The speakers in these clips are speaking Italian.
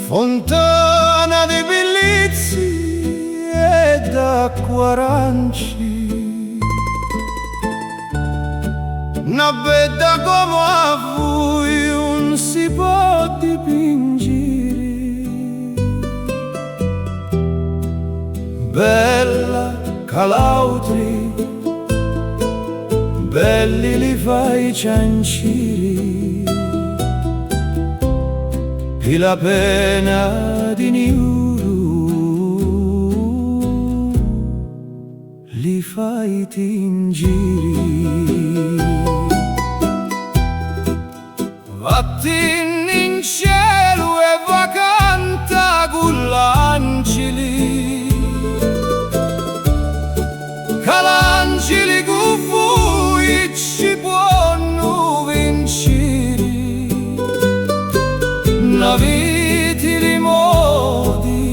fontana di bellezze ed acqua aranci, una bella come a voi non si può dipingere, bella calautri, belli li fai cianciri, e la pena di niuru li fai tingiri. Vattene in cielo e va canta con l'angeli, che l'angeli con voi ci può vincere. Naviti li modi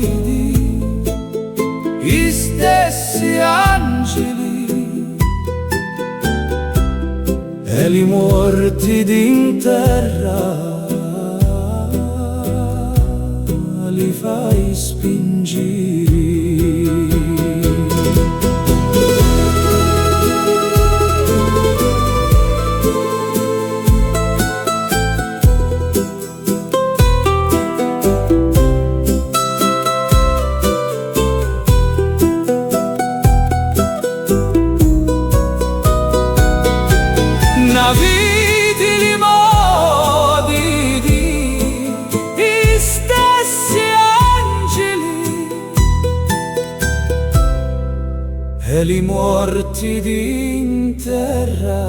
gli stessi angeli e li morti in terra li fai spingere. Naviti li modi gli stessi angeli e li morti in terra